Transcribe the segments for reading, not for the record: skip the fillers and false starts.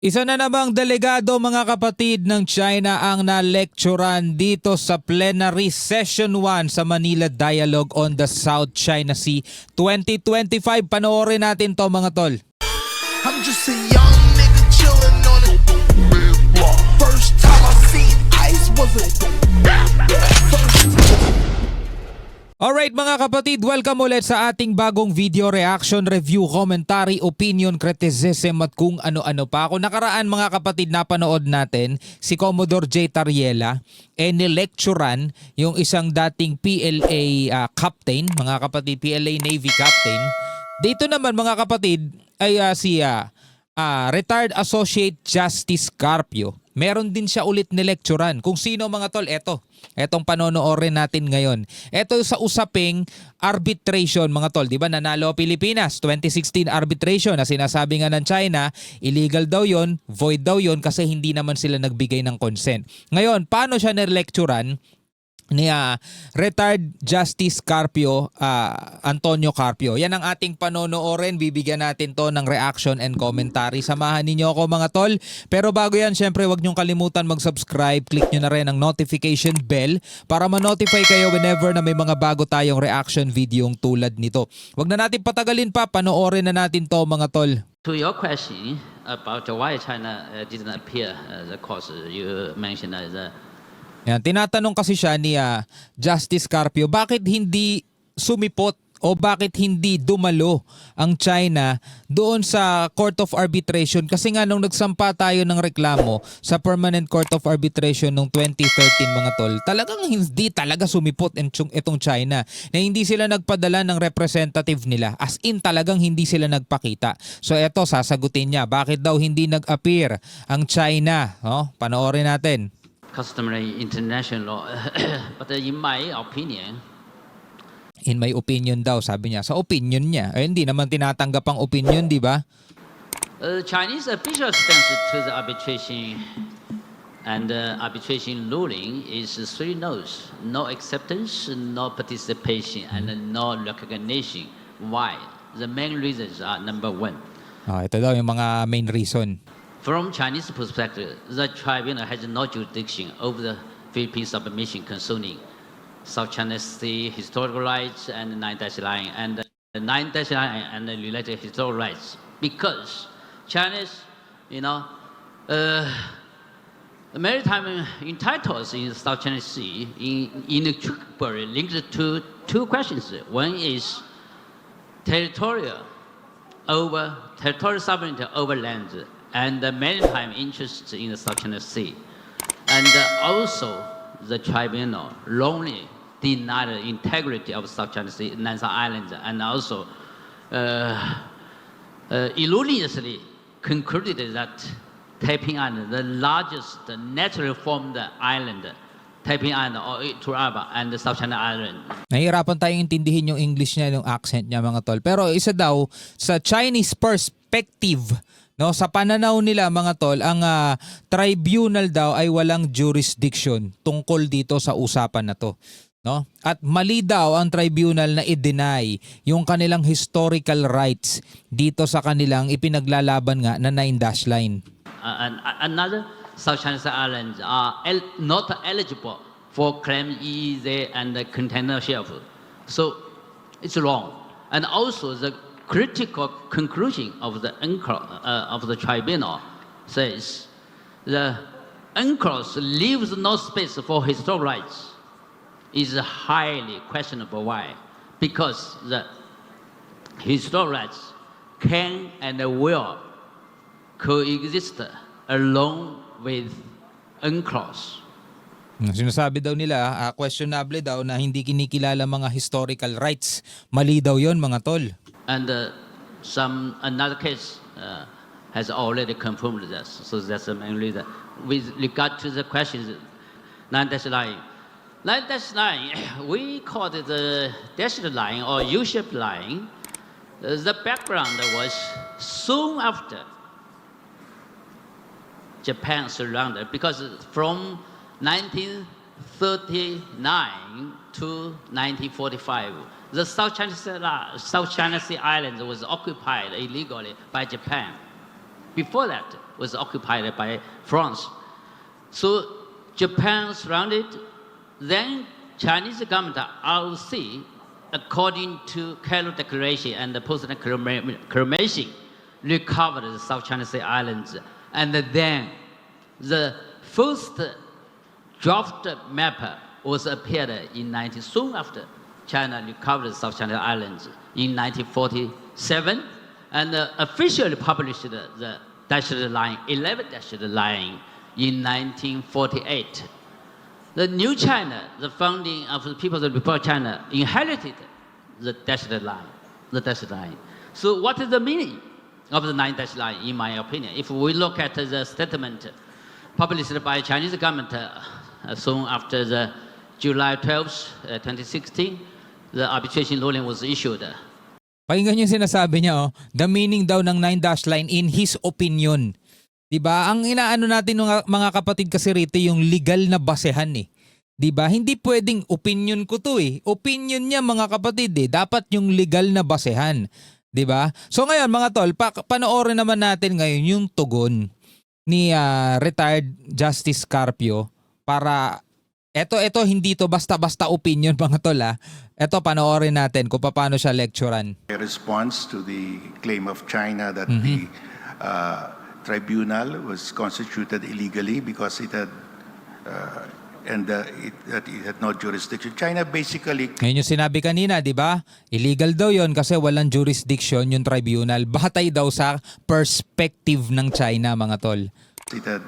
Isa na namang delegado mga kapatid ng China ang nalekturan dito sa plenary session 1 sa Manila Dialogue on the South China Sea 2025. Panoorin natin to mga tol. I'm just a young nigga chillin' on it. First time I seen ice was a Alright mga kapatid, welcome ulit sa ating bagong video reaction, review, commentary, opinion, criticism at kung ano-ano pa. Kung nakaraan mga kapatid napanood natin, si Commodore J. Tariela nilecturan yung isang dating PLA captain, mga kapatid, PLA Navy captain. Dito naman mga kapatid ay si retired Associate Justice Carpio. Meron din siya ulit nilecturan. Kung sino mga tol, etong panonoorin natin ngayon. Ito sa usaping arbitration mga tol. Diba nanalo Pilipinas, 2016 arbitration na sinasabi nga ng China, illegal daw yon, void daw yon kasi hindi naman sila nagbigay ng consent. Ngayon, paano siya nilecturan ni retired Justice Carpio, Antonio Carpio? Yan ang ating panonoorin. Bibigyan natin to ng reaction and commentary. Samahan ninyo ako mga tol. Pero bago yan, syempre wag niyong kalimutan mag-subscribe. Click nyo na rin ang notification bell para ma-notify kayo whenever na may mga bago tayong reaction videong tulad nito. Wag na natin patagalin pa. Panoorin na natin to mga tol. To your question about why China didn't appear, the cause you mentioned Yan, tinatanong kasi siya ni Justice Carpio, bakit hindi sumipot o bakit hindi dumalo ang China doon sa Court of Arbitration? Kasi nga nung nagsampa tayo ng reklamo sa Permanent Court of Arbitration noong 2013 mga tol, talagang hindi talaga sumipot itong China na hindi sila nagpadala ng representative nila. As in talagang hindi sila nagpakita. So eto, sasagutin niya, bakit daw hindi nag-appear ang China? Panoorin natin. customary international law. But in my opinion, daw, sabi niya. Sa opinion niya. Hindi naman tinatanggap ang opinion, di ba? Chinese official stance to the arbitration and arbitration ruling is three no's: no acceptance, no participation, and no recognition. Why? The main reasons are: number one, Ito daw yung mga main reason. from Chinese perspective, the tribunal has no jurisdiction over the Philippine submission concerning South China Sea historical rights and the 9-dash line and the 9-dash line and the related historical rights, because China's, maritime entitles in South China Sea inextricably linked to two questions. One is territorial sovereignty over land and the maritime interests in the South China Sea. And also, the tribunal wrongly denied the integrity of South China Sea, Nansa Island, and also erroneously concluded that Taiping Island, the largest naturally formed island, Taiping Island or Turaba, and the South China Island. Nahihirapan tayong intindihin yung English niya, yung accent niya mga tol. Pero isa daw, sa Chinese perspective, sa pananaw nila mga tol, ang tribunal daw ay walang jurisdiction tungkol dito sa usapan na to. At mali daw ang tribunal na i-deny yung kanilang historical rights dito sa kanilang ipinaglalaban nga na 9-dash line. Another South China Islands are not eligible for claim EEZ and the container shelf. So it's wrong. And also the critical conclusion of the tribunal says the UNCLOS leaves no space for historical rights is highly questionable. Why? Because the historical rights can and will coexist along with UNCLOS. Sinasabi daw nila, questionable daw na hindi kinikilala mga historical rights. Mali daw yon mga tol. And another case has already confirmed this. So that's the main reason. With regard to the questions, 9-dash line. 9-dash line, we call it the dashed line or U-shaped line. The background was soon after Japan surrendered, because from 1939 to 1945, the South China Sea Islands was occupied illegally by Japan. before that was occupied by France. So Japan surrounded, then Chinese government ROC, according to Cairo Declaration and the post-proclamation, recovered the South China Sea Islands. And then the first draft map was appeared soon after China recovered the South China Islands in 1947, and officially published the dashed line, 11 dashed line in 1948. The new China, the founding of the People's Republic of China, inherited the dashed line, So what is the meaning of the 9 dashed line, in my opinion? If we look at the statement published by Chinese government soon after the July 12, 2016, the arbitration ruling was issued. Pakinggan yung sinasabi niya, the meaning daw ng 9 dash line in his opinion. Diba? Ang inaano natin mga kapatid kasi rito yung legal na basehan eh. Diba? Hindi pwedeng opinion ko to eh. Opinion niya mga kapatid eh. Dapat yung legal na basehan. Diba? So ngayon mga tol, panoorin naman natin ngayon yung tugon ni retired Justice Carpio para ito hindi to basta-basta opinion mga tol ha. Ito panoorin natin kung paano siya lecturean. A response to the claim of China that the tribunal was constituted illegally because it had it had no jurisdiction. China basically... Ngayon yung sinabi kanina, di ba? Illegal daw yon kasi walang jurisdiction yung tribunal. Batay daw sa perspective ng China, mga tol. It had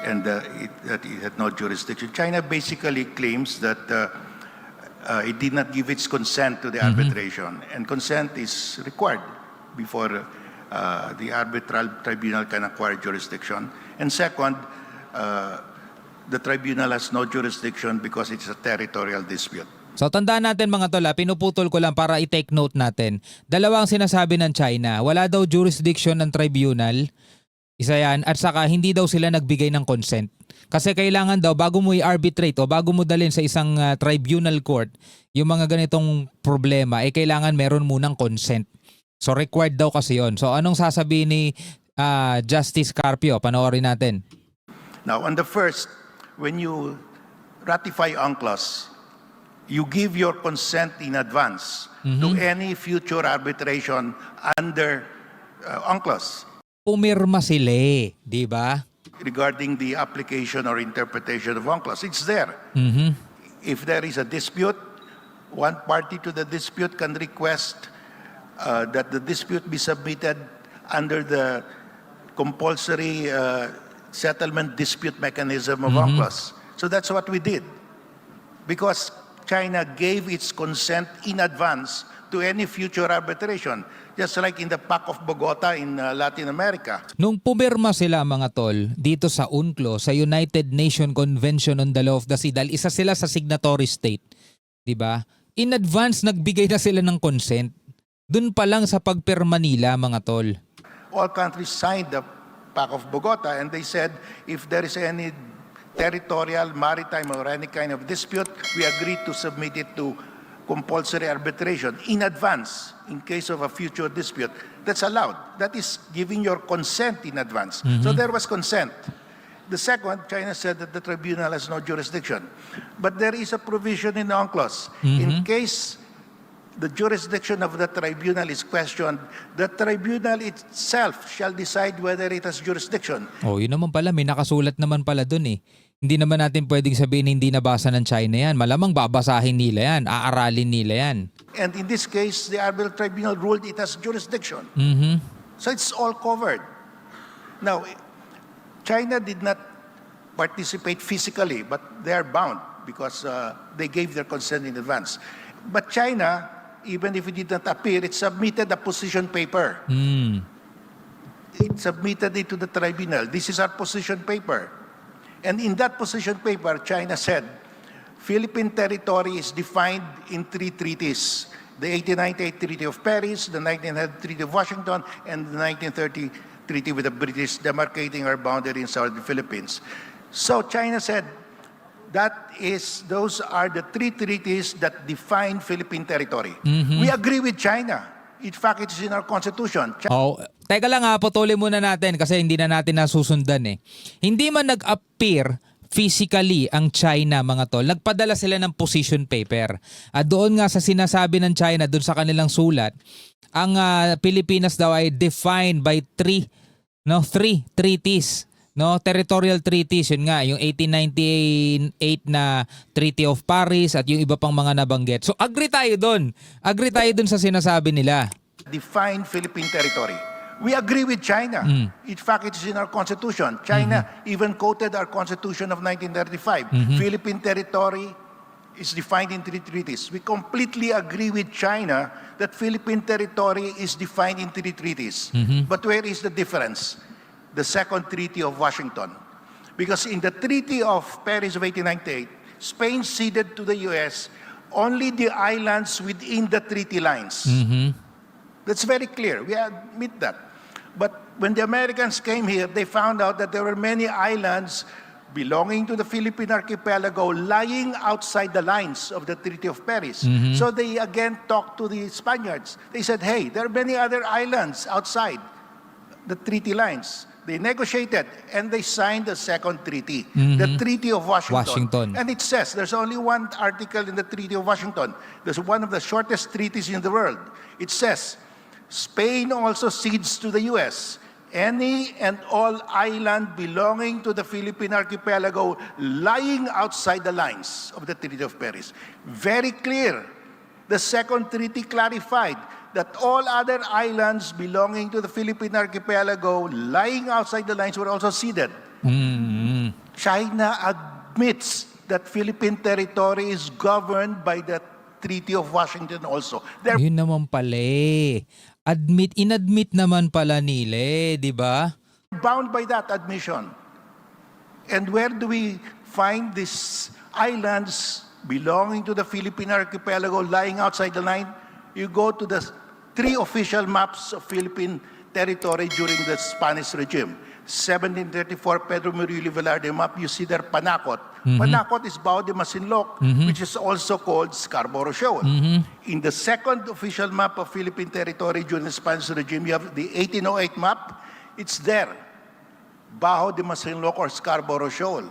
it had no jurisdiction. China basically claims that it did not give its consent to the arbitration, and consent is required before the arbitral tribunal can acquire jurisdiction. And second, the tribunal has no jurisdiction because it's a territorial dispute. So tandaan natin mga tol, pinuputol ko lang para i-take note natin. Dalawang sinasabi ng China, wala daw jurisdiction ng tribunal, isa yan, at saka hindi daw sila nagbigay ng consent. Kasi kailangan daw bago mo i-arbitrate o bago mo dalhin sa isang tribunal court, yung mga ganitong problema, kailangan meron munang consent. So required daw kasi yon. So anong sasabihin ni Justice Carpio? Panoorin natin. Now on the first, when you ratify UNCLOS, you give your consent in advance to any future arbitration under UNCLOS. Pumirma sila di ba? Regarding the application or interpretation of UNCLOS, it's there. If there is a dispute, one party to the dispute can request that the dispute be submitted under the compulsory settlement dispute mechanism of UNCLOS. So that's what we did. Because China gave its consent in advance to any future arbitration. Just like in the Pact of Bogota in Latin America. Nung pumirma sila mga tol dito sa UNCLOS, sa United Nations Convention on the Law of the Sea, dahil isa sila sa signatory state, di ba? In advance nagbigay na sila ng consent. Dun pa lang sa pagpirma nila mga tol. All countries signed the Pact of Bogota, and they said if there is any territorial, maritime, or any kind of dispute, we agree to submit it to compulsory arbitration in advance in case of a future dispute. That's allowed. That is giving your consent in advance. So there was consent. The second, China said that the tribunal has no jurisdiction. But there is a provision in the UNCLOS. In case the jurisdiction of the tribunal is questioned, the tribunal itself shall decide whether it has jurisdiction. Oh, yun naman pala, may nakasulat naman pala dun eh. Hindi naman natin pwedeng sabihin hindi nabasa ng China yan. Malamang babasahin nila yan, aaralin nila yan. And in this case, the arbitral tribunal ruled it has jurisdiction. So it's all covered. Now, China did not participate physically, but they are bound because they gave their consent in advance. But China, even if it did not appear, it submitted a position paper. It submitted it to the tribunal. This is our position paper. And in that position paper, China said, Philippine territory is defined in 3 treaties. The 1898 Treaty of Paris, the 1900 Treaty of Washington, and the 1930 Treaty with the British demarcating our boundary in southern Philippines. So China said, those are the 3 treaties that define Philippine territory. We agree with China. In fact, it is in our Constitution. Oh, teka lang ha, putulin muna natin kasi hindi na natin nasusundan eh. Hindi man nag-appear physically ang China, mga tol, nagpadala sila ng position paper. At doon nga sa sinasabi ng China, doon sa kanilang sulat, ang Pilipinas daw ay defined by three treaties. No, territorial treaties, yun nga, yung 1898 na Treaty of Paris at yung iba pang mga nabanggit. So agree tayo doon. Agree tayo doon sa sinasabi nila. Define Philippine territory. We agree with China. In fact, it is in our Constitution. China even quoted our Constitution of 1935. Philippine territory is defined in three treaties. We completely agree with China that Philippine territory is defined in three treaties. But where is the difference? The Second Treaty of Washington. Because in the Treaty of Paris of 1898, Spain ceded to the U.S. only the islands within the treaty lines. That's very clear. We admit that. But when the Americans came here, they found out that there were many islands belonging to the Philippine archipelago lying outside the lines of the Treaty of Paris. So they again talked to the Spaniards. They said, hey, there are many other islands outside the treaty lines. They negotiated and they signed the second treaty, the Treaty of Washington. And it says, there's only one article in the Treaty of Washington. There's one of the shortest treaties in the world. It says, Spain also cedes to the U.S. any and all island belonging to the Philippine archipelago lying outside the lines of the Treaty of Paris. Very clear. The second treaty clarified that all other islands belonging to the Philippine archipelago lying outside the lines were also ceded. China admits that Philippine territory is governed by the Treaty of Washington also. They're Yun naman pala eh. Inadmit naman pala nila, di ba? bound by that admission. And where do we find these islands belonging to the Philippine archipelago lying outside the line? You go to the three official maps of Philippine territory during the Spanish regime. 1734 Pedro Murillo Velarde map, you see there Panacot. Panacot is Bao de Masinloc, which is also called Scarborough Shoal. In the second official map of Philippine territory during the Spanish regime, you have the 1808 map. It's there, Bajo de Masinloc or Scarborough Shoal.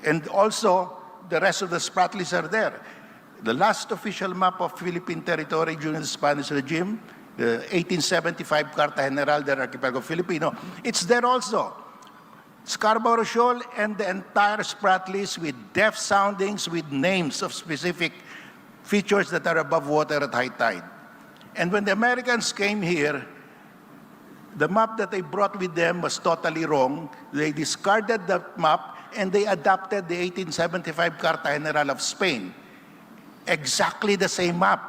And also, the rest of the Spratlys are there. The last official map of Philippine territory during the Spanish regime, the 1875 Carta General del Archipelago Filipino, it's there also. Scarborough Shoal and the entire Spratlys with depth soundings with names of specific features that are above water at high tide. And when the Americans came here, the map that they brought with them was totally wrong. They discarded that map and they adopted the 1875 Carta General of Spain. Exactly the same map.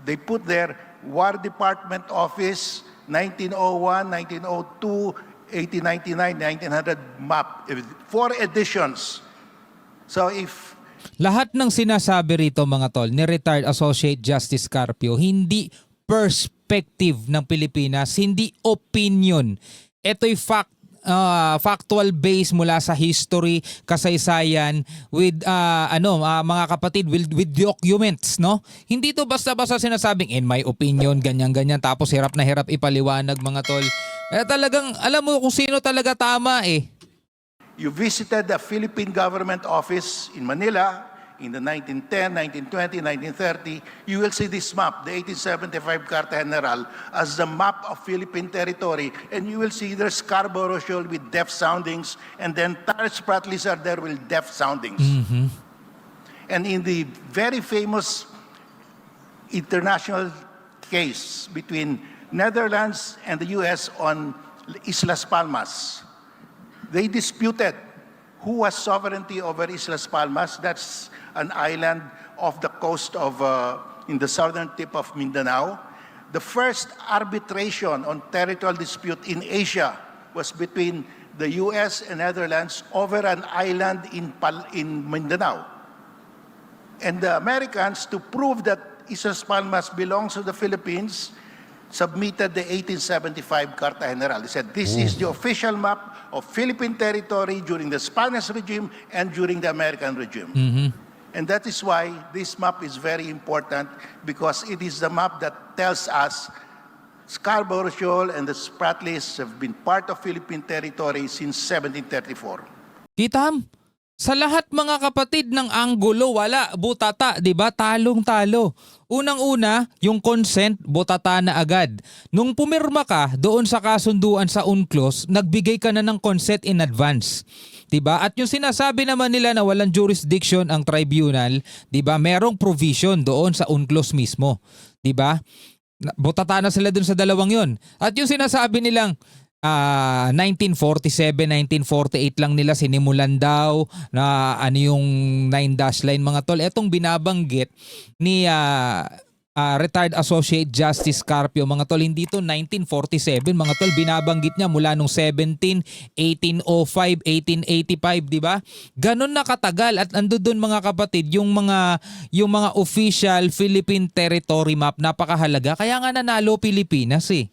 They put there War Department Office, 1901, 1902, 1899, 1900 map. 4 editions. So if Lahat ng sinasabi rito, mga tol, ni retired Associate Justice Carpio, hindi perspective ng Pilipinas, hindi opinion. Ito'y factual base mula sa history, kasaysayan with mga kapatid with documents, no? Hindi to basta-basta sinasabing in my opinion ganyan-ganyan tapos hirap na hirap ipaliwanag, mga tol. Talagang alam mo kung sino talaga tama eh. you visited the Philippine government office in Manila in the 1910, 1920, 1930, you will see this map, the 1875 Carta General, as the map of Philippine territory, and you will see there's Scarborough Shoal with depth soundings, and then Taris Spratlys are there with depth soundings. And in the very famous international case between Netherlands and the U.S. on Islas Palmas, they disputed who has sovereignty over Islas Palmas. That's an island off the coast of, in the southern tip of Mindanao. The first arbitration on territorial dispute in Asia was between the U.S. and Netherlands over an island in Mindanao. And the Americans, to prove that Islas Palmas belongs to the Philippines, submitted the 1875 Carta General. They said, this is the official map of Philippine territory during the Spanish regime and during the American regime. And that is why this map is very important, because it is the map that tells us Scarborough Shoal and the Spratlys have been part of Philippine territory since 1734. Kitam, sa lahat mga kapatid ng anggulo, wala, butata, di ba? Talong-talo. Unang-una, yung consent, butata na agad. Nung pumirma ka doon sa kasunduan sa UNCLOS, nagbigay ka na ng consent in advance. Diba? At yung sinasabi naman nila na walang jurisdiction ang tribunal, diba? Merong provision doon sa UNCLOS mismo. Diba? Butata na sila doon sa dalawang yon. At yung sinasabi nilang 1947, 1948 lang nila sinimulan daw na ano yung 9-dash line mga tol. Etong binabanggit ni retired Associate Justice Carpio mga tol, hindi to 1947 mga tol, binabanggit niya mula nung 1805, 1885, di ba? Ganon na katagal at ando doon mga kapatid yung mga official Philippine territory map, napakahalaga. Kaya nga nanalo Pilipinas eh.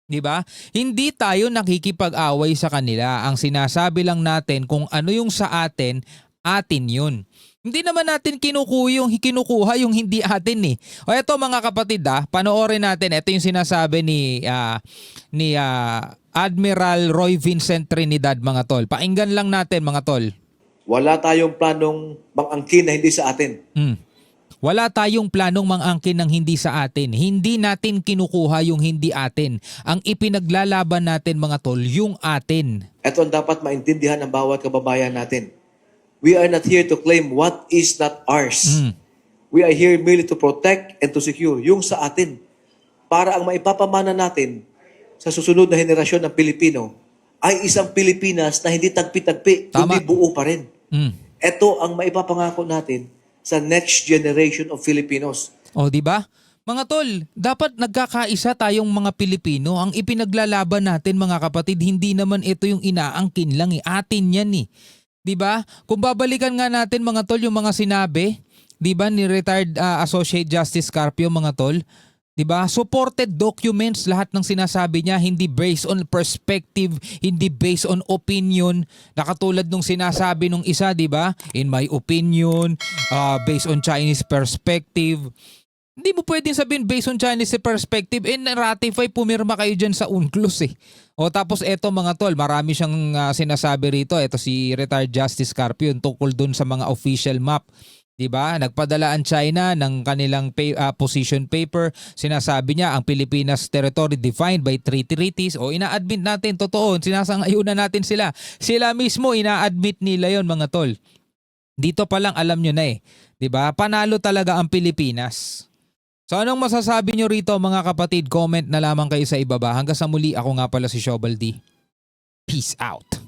'Di ba? Hindi tayo nakikipag-away sa kanila. Ang sinasabi lang natin kung ano yung sa atin, atin 'yun. Hindi naman natin kinukuha yung hindi atin eh. O eto mga kapatid panoorin natin. Ito yung sinasabi ni Admiral Roy Vincent Trinidad mga tol. Pakinggan lang natin mga tol. Wala tayong planong mangangkin na hindi sa atin. Wala tayong planong mangangkin ng hindi sa atin. Hindi natin kinukuha yung hindi atin. Ang ipinaglalaban natin mga tol, yung atin. Ito ang dapat maintindihan ng bawat kababayan natin. We are not here to claim what is not ours. We are here merely to protect and to secure yung sa atin. Para ang maipapamana natin sa susunod na henerasyon ng Pilipino ay isang Pilipinas na hindi tagpi-tagpi, kundi buo pa rin. Ito ang maipapangako natin sa next generation of Filipinos. O, di ba? Mga tol, dapat nagkakaisa tayong mga Pilipino. Ang ipinaglalaban natin mga kapatid, hindi naman ito yung inaangkin lang eh. Atin yan eh. Di ba? Kung babalikan nga natin mga tol yung mga sinabi, di ba, ni retired Associate Justice Carpio mga tol, di ba? Supported documents lahat ng sinasabi niya, hindi based on perspective, hindi based on opinion. Nakatulad nung sinasabi nung isa, di ba? In my opinion, based on Chinese perspective. Hindi mo pwedeng sabihin based on Chinese perspective ratify, pumirma kayo dyan sa UNCLOS eh. O tapos eto mga tol, marami siyang sinasabi rito. Eto si retired Justice Carpio tungkol dun sa mga official map. Diba? Nagpadala ang China ng kanilang position paper. Sinasabi niya ang Pilipinas territory defined by three treaties. O ina-admit natin, totoo, sinasang-ayunan natin sila. Sila mismo ina-admit nila yon mga tol. Dito pa lang alam nyo na eh. Diba? Panalo talaga ang Pilipinas. So anong masasabi nyo rito mga kapatid? Comment na lamang kayo sa ibaba. Hanggang sa muli, ako nga pala si Shobaldi. Peace out.